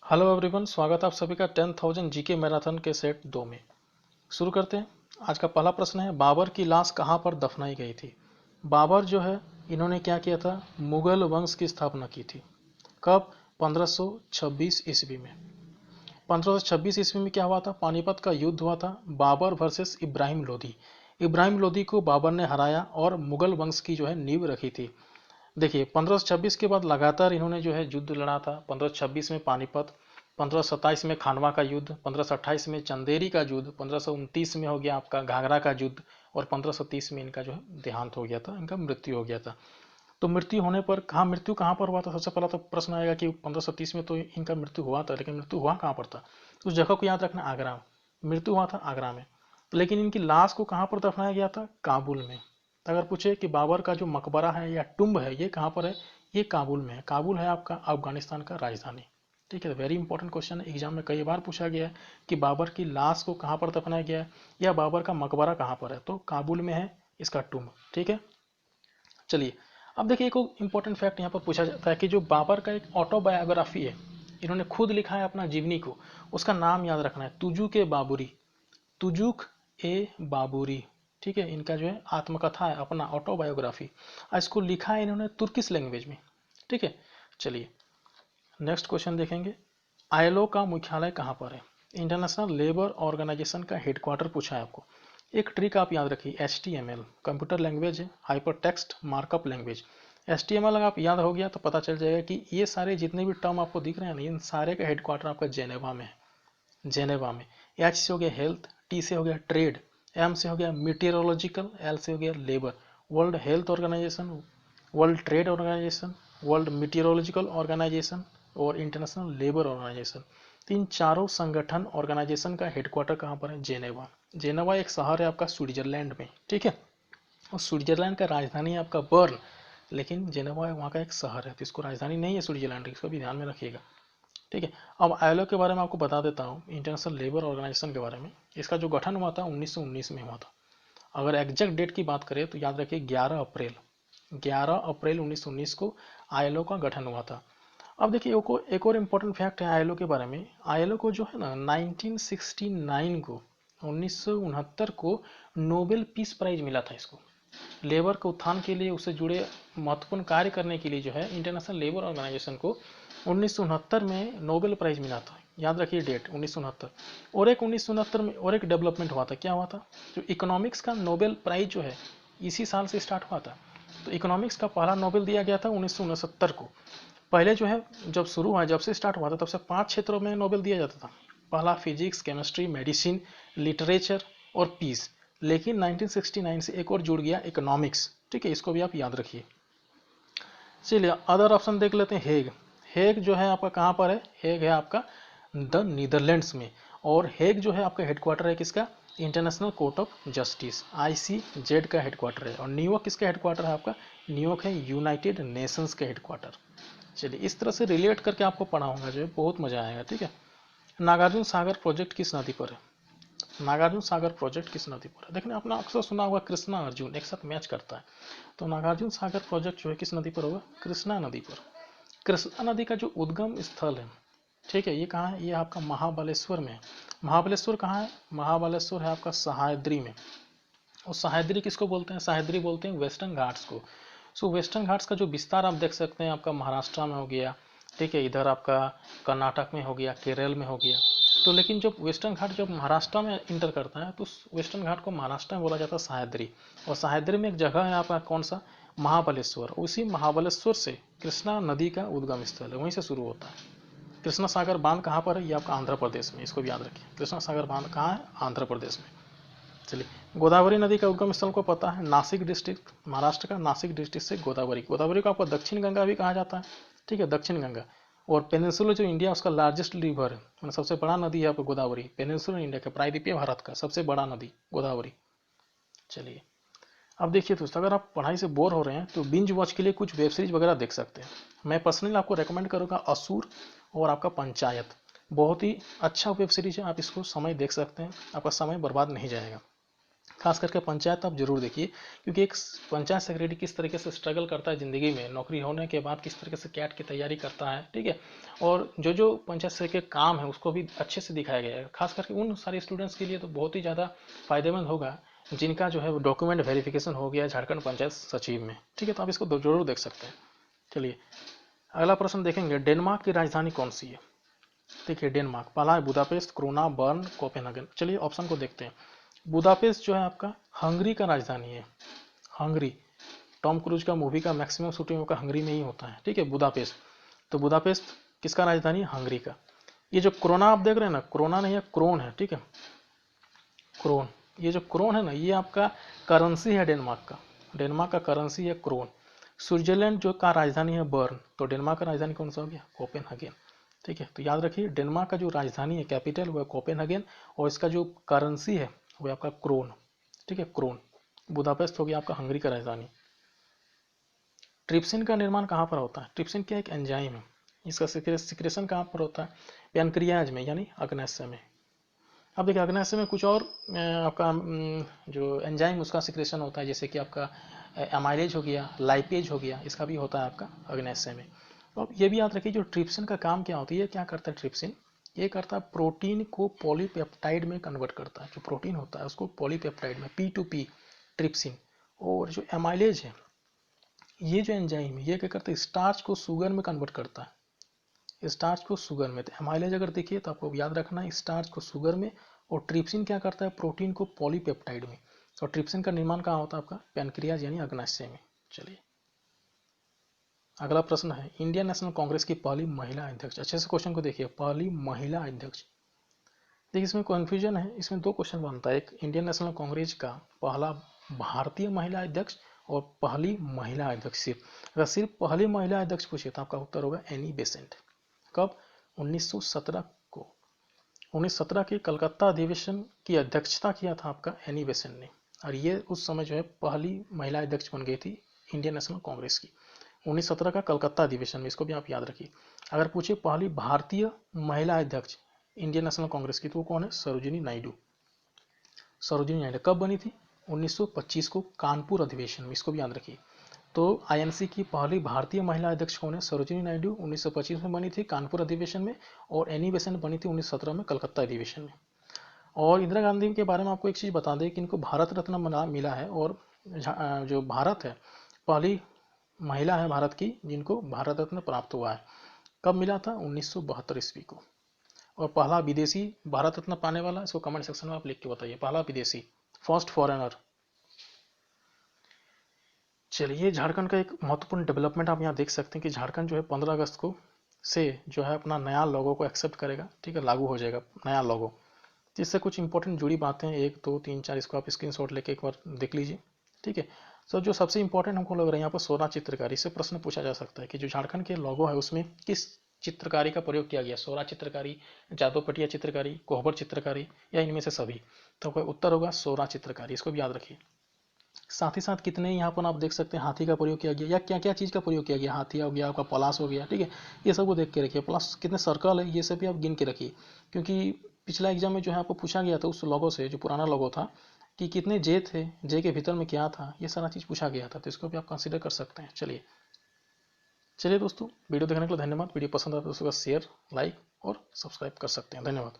Hello everyone, स्वागत है आप सभी का 10,000 जीके मैराथन के सेट 2 में। शुरू करते हैं। आज का पहला प्रश्न है, बाबर की लाश कहाँ पर दफनाई गई थी। बाबर जो है, इन्होंने क्या किया था, मुगल वंश की स्थापना की थी। कब? 1526 ईस्वी में। 1526 ईस्वी में क्या हुआ था, पानीपत का युद्ध हुआ था, बाबर वर्सेस इब्राहिम लोधी। इब्राहिम लोधी को बाबर ने हराया और मुगल वंश की जो है नींव रखी थी। देखिए 1526 के बाद लगातार इन्होंने जो है युद्ध लड़ा था। 1526 में पानीपत, 1527 में खानवा का युद्ध, 1528 में चंदेरी का युद्ध, 1529 में हो गया आपका घाघरा का युद्ध और 1530 में इनका जो है देहांत हो गया था, इनका मृत्यु हो गया था। तो मृत्यु होने पर मृत्यु कहाँ पर हुआ था, सबसे पहला तो प्रश्न आएगा कि 1530 में तो इनका मृत्यु हुआ था, लेकिन मृत्यु हुआ कहाँ पर था। उस जगह को याद रखना, आगरा में मृत्यु हुआ था, आगरा में। लेकिन इनकी लाश को कहाँ पर दफनाया गया था, काबुल में। तो अगर पूछे कि बाबर का जो मकबरा है या टुम्ब है ये कहाँ पर है, ये काबुल में है। काबुल है आपका अफगानिस्तान का राजधानी। ठीक है, वेरी इंपॉर्टेंट क्वेश्चन है, एग्जाम में कई बार पूछा गया है कि बाबर की लाश को कहाँ पर दफनाया गया है या बाबर का मकबरा कहाँ पर है, तो काबुल में है इसका टुम्ब। ठीक है, चलिए अब देखिए एक इंपॉर्टेंट फैक्ट यहाँ पर पूछा जाता है कि जो बाबर का एक ऑटोबायोग्राफी है, इन्होंने खुद लिखा है अपना जीवनी को, उसका नाम याद रखना है, तुजुक ए बाबुरी। तुजुक ए बाबुरी। ठीक है, इनका जो है आत्मकथा है, अपना ऑटोबायोग्राफी। इसको लिखा है इन्होंने तुर्किश लैंग्वेज में। ठीक है, चलिए नेक्स्ट क्वेश्चन देखेंगे। आईएलओ का मुख्यालय कहाँ पर है। इंटरनेशनल लेबर ऑर्गेनाइजेशन का हेडक्वार्टर पूछा है आपको। एक ट्रिक आप याद रखिए, HTML कंप्यूटर लैंग्वेज है, hyper text markup language. HTML अगर आप याद हो गया तो पता चल जाएगा कि ये सारे जितने भी टर्म आपको दिख रहे हैं ना, इन सारे का हेडक्वार्टर आपका जेनेवा में है। जेनेवा में। H से हो गया हेल्थ, T से हो गया ट्रेड, M से हो गया मीटेरोलॉजिकल, L से हो गया labour. World health organisation, world trade organisation, world meteorological organisation और इंटरनेशनल लेबर ऑर्गेनाइजेशन। तो इन चारों संगठन ऑर्गेनाइजेशन का हेडक्वार्टर कहाँ पर है, जेनेवा। जेनेवा एक शहर है आपका स्विट्जरलैंड में। ठीक है, और स्विट्जरलैंड का राजधानी है आपका बर्न, लेकिन जेनेवा वहाँ का एक शहर है, तो इसको राजधानी नहीं है स्विट्जरलैंड, इसको भी ध्यान में रखिएगा। ठीक है, अब आईएलओ के बारे में आपको बता देता हूँ, इंटरनेशनल लेबर ऑर्गेनाइजेशन के बारे में। इसका जो गठन हुआ था 1919 में हुआ था। अगर एग्जैक्ट डेट की बात करें तो याद रखिए 11 अप्रैल, 11 अप्रैल 1919 को आईएलओ का गठन हुआ था। अब देखिए एक और इम्पोर्टेंट फैक्ट है आईएलओ के बारे में। आईएलओ को जो है ना 1969 को, 1969 को नोबेल पीस प्राइज मिला था इसको। लेबर के उत्थान के लिए, उससे जुड़े महत्वपूर्ण कार्य करने के लिए जो है इंटरनेशनल लेबर ऑर्गेनाइजेशन को 1969 में नोबेल प्राइज मिला था। याद रखिए डेट 1969। और एक 1969 में और एक डेवलपमेंट हुआ था, क्या हुआ था, जो इकोनॉमिक्स का नोबेल प्राइज जो है इसी साल से स्टार्ट हुआ था। तो इकोनॉमिक्स का पहला नोबेल दिया गया था 1969 को। पहले जो है जब शुरू हुआ, जब से स्टार्ट हुआ था, तब से 5 क्षेत्रों में नोबेल दिया जाता था। पहला फिजिक्स, केमिस्ट्री, मेडिसिन, लिटरेचर और पीस। लेकिन 1969 से एक और जुड़ गया, इकोनॉमिक्स। ठीक है, इसको भी आप याद रखिए। चलिए अदर ऑप्शन देख लेते हैं। हेग। हेग जो है आपका कहाँ पर है, हेग है आपका द नीदरलैंड्स में। और हेग जो है आपका हेडक्वार्टर है किसका, international court of justice, ICJ का हेडक्वार्टर है। और न्यूयॉर्क किसका हेडक्वार्टर है आपका, न्यूयॉर्क है यूनाइटेड नेशंस का हेडक्वार्टर। चलिए इस तरह से रिलेट करके आपको पढ़ाऊंगा, जो है बहुत मजा आएगा। ठीक है, नागार्जुन सागर प्रोजेक्ट किस नदी पर है। नागार्जुन सागर प्रोजेक्ट किस नदी पर है, देखने आपने अक्सर सुना होगा कृष्णा अर्जुन एक साथ मैच करता है। तो नागार्जुन सागर प्रोजेक्ट जो है किस नदी पर होगा, कृष्णा नदी पर। कृष्णा नदी का जो उद्गम स्थल है, ठीक है, ये कहाँ है, ये आपका महाबलेश्वर में है। महाबलेश्वर कहाँ है, महाबलेश्वर है आपका सह्याद्री में। और सह्याद्री किसको बोलते हैं, सह्याद्री बोलते हैं वेस्टर्न घाट्स को। सो वेस्टर्न घाट्स का जो विस्तार आप देख सकते हैं, आपका महाराष्ट्र में हो गया, ठीक है, इधर आपका कर्नाटक में हो गया, केरल में हो गया। तो लेकिन जब वेस्टर्न घाट जब महाराष्ट्र में इंटर करता है तो वेस्टर्न घाट को महाराष्ट्र में बोला जाता है सह्याद्री। और सह्याद्री में एक जगह है आपका कौन सा, महाबलेश्वर। उसी महाबलेश्वर से कृष्णा नदी का उद्गम स्थल है, वहीं से शुरू होता है। कृष्णा सागर बांध कहाँ पर है, ये आपका आंध्र प्रदेश में, इसको भी याद रखिए। कृष्णा सागर बांध कहाँ है, आंध्र प्रदेश में। चलिए गोदावरी नदी का उद्गम स्थल को पता है, नासिक डिस्ट्रिक्ट, महाराष्ट्र का नासिक डिस्ट्रिक्ट से गोदावरी। गोदावरी को आपको दक्षिण गंगा भी कहा जाता है। ठीक है, दक्षिण गंगा। और पेनिनसुलर जो इंडिया उसका लार्जेस्ट रिवर है, मतलब सबसे बड़ा नदी है आपको गोदावरी। पेनिनसुलर इंडिया का, प्रायद्वीपीय भारत का सबसे बड़ा नदी गोदावरी। चलिए अब देखिए दोस्तों, अगर आप पढ़ाई से बोर हो रहे हैं तो बिंज वॉच के लिए कुछ वेब सीरीज वगैरह देख सकते हैं। मैं पर्सनली आपको रेकमेंड करूँगा असुर और आपका पंचायत। बहुत ही अच्छा वेब सीरीज है, आप इसको समय देख सकते हैं, आपका समय बर्बाद नहीं जाएगा। खास करके पंचायत आप जरूर देखिए, क्योंकि एक पंचायत सेक्रेटरी किस तरीके से स्ट्रगल करता है ज़िंदगी में, नौकरी होने के बाद किस तरीके से कैट की तैयारी करता है, ठीक है। और जो जो पंचायत सेक्रेटरी के काम है उसको भी अच्छे से दिखाया गया है। खास करके उन सारे स्टूडेंट्स के लिए तो बहुत ही ज़्यादा फायदेमंद होगा जिनका जो है डॉक्यूमेंट वेरिफिकेशन हो गया झारखंड पंचायत सचिव में, ठीक है। तो आप इसको जरूर देख सकते हैं। चलिए अगला प्रश्न देखेंगे, डेनमार्क की राजधानी कौन सी है। देखिए डेनमार्क, पहला है बुदापेस्ट, क्रोना, बर्न, कोपेनहेगन। चलिए ऑप्शन को देखते हैं। बुदापेस्ट जो है आपका हंगरी का राजधानी है, हंगरी। टॉम क्रूज का मूवी का मैक्सिमम शूटिंग का हंगरी में ही होता है, ठीक है, बुदापेस्ट। तो बुदापेस्ट किसका राजधानी है, हंगरी का। ये जो क्रोना आप देख रहे हैं ना, क्रोना नहीं है, क्रोन है, ठीक है, क्रोन। ये जो क्रोन है ना, ये आपका करेंसी है डेनमार्क का, डेनमार्क का करेंसी है क्रोन। स्विट्जरलैंड जो का राजधानी है बर्न, तो डेनमार्क का राजधानी कौन सा हो गया, कोपेनहेगन, ठीक है। तो याद रखिए डेनमार्क का जो राजधानी है कैपिटल वो है कोपेनहेगन, और इसका जो करेंसी है वो आपका क्रोन, ठीक है, क्रोन। बुदापेस्ट हो गया आपका हंगरी का राजधानी। ट्रिप्सिन का निर्माण कहाँ पर होता है, ट्रिप्सिन क्या एक एंजाइम है, इसका सिक्रेशन कहाँ पर होता है, पैनक्रियाज में यानी अग्नाशय में। अब देखिए अग्नाशय में कुछ और आपका जो एंजाइम उसका सिक्रेशन होता है, जैसे कि आपका एमाइलेज हो गया, लाइपेज हो गया, इसका भी होता है आपका अग्नाशय में। तो अब ये भी याद रखिए जो ट्रिप्सिन का काम क्या होता है, ये क्या करता है ट्रिप्सिन, ये करता है प्रोटीन को पॉलीपेप्टाइड में कन्वर्ट करता है, जो प्रोटीन होता है उसको पॉलीपेप्टाइड में P2P ट्रिप्सिन। और जो एमाइलेज है, ये जो एंजाइम है ये क्या करता है, स्टार्च को शुगर में कन्वर्ट करता है, स्टार्च को शुगर में। तो एमाइलेज अगर देखिए तो आपको याद रखना है स्टार्च को शुगर में, और ट्रिप्सिन क्या करता है प्रोटीन को पॉलीपेप्टाइड में। और ट्रिप्सिन का निर्माण कहाँ होता है आपका पैनक्रियाज यानी अग्नाशय में। चलिए अगला प्रश्न है, इंडियन नेशनल कांग्रेस की पहली महिला अध्यक्ष। अच्छे से क्वेश्चन को देखिए, पहली महिला अध्यक्ष। देखिए इसमें कन्फ्यूजन है, इसमें दो क्वेश्चन बनता है, एक इंडियन नेशनल कांग्रेस का पहला भारतीय महिला अध्यक्ष और पहली महिला अध्यक्ष। सिर्फ अगर सिर्फ पहली महिला अध्यक्ष पूछे तो आपका उत्तर होगा एनी बेसेंट। कब, 1917 को, 1917 के कलकत्ता अधिवेशन की अध्यक्षता किया था आपका एनी बेसेंट ने, और ये उस समय जो है पहली महिला अध्यक्ष बन गई थी इंडियन नेशनल कांग्रेस की, 1917 का कलकत्ता अधिवेशन में। इसको भी आप याद रखिए। अगर पूछे पहली भारतीय महिला अध्यक्ष इंडियन नेशनल कांग्रेस की तो वो कौन है, सरोजिनी नायडू। सरोजिनी नायडू कब बनी थी, 1925 को कानपुर अधिवेशन में, इसको भी याद रखिए। तो आईएनसी की पहली भारतीय महिला अध्यक्ष कौन है, सरोजिनी नायडू, 1925 में बनी थी कानपुर अधिवेशन में, और एनी बेसेंट बनी थी 1917 में कलकत्ता अधिवेशन में। और इंदिरा गांधी के बारे में आपको एक चीज़ बता दें कि इनको भारत रत्न मिला है, और जो भारत है पहली महिला है भारत की जिनको भारत रत्न प्राप्त हुआ है। कब मिला था, 1972 ईस्वी को। और पहला विदेशी भारत रत्न पाने वाला, इसको कमेंट सेक्शन में आप लिख के बताइए, पहला विदेशी, फर्स्ट फॉरेनर। चलिए झारखंड का एक महत्वपूर्ण डेवलपमेंट आप यहाँ देख सकते हैं कि झारखंड जो है 15 अगस्त को से जो है अपना नया लोगो को एक्सेप्ट करेगा, ठीक है, लागू हो जाएगा नया लोगो। जिससे कुछ इंपॉर्टेंट जुड़ी बातें 1 2 3 4, इसको आप स्क्रीनशॉट लेके एक बार देख लीजिए, ठीक है। सो जो सबसे इंपॉर्टेंट हमको लग रहा है यहाँ पर सोना चित्रकारी से प्रश्न पूछा जा सकता है कि जो झारखंड के लोगो है उसमें किस चित्रकारी का प्रयोग किया गया, सोरा चित्रकारी, जादव पटिया चित्रकारी, कोहबर चित्रकारी, या इनमें से सभी। तो उत्तर होगा सोरा चित्रकारी, इसको भी याद रखिए। साथ ही साथ कितने यहाँ पर आप देख सकते हैं हाथी का प्रयोग किया गया, या क्या क्या चीज़ का प्रयोग किया गया, हाथी हो गया आपका, पलाश हो गया, ठीक है। ये सब को देख के रखिए, प्लस कितने सर्कल है ये सब भी आप गिन के रखिए, क्योंकि पिछला एग्जाम में जो है आपको पूछा गया था उस लोगो से, जो पुराना लोगो था, कि कितने जे थे, जे के भीतर में क्या था, ये सारा चीज़ पूछा गया था, तो इसको भी आप कंसिडर कर सकते हैं। चलिए दोस्तों, वीडियो देखने के लिए धन्यवाद। वीडियो पसंद आता है तो उसको शेयर, लाइक और सब्सक्राइब कर सकते हैं। धन्यवाद।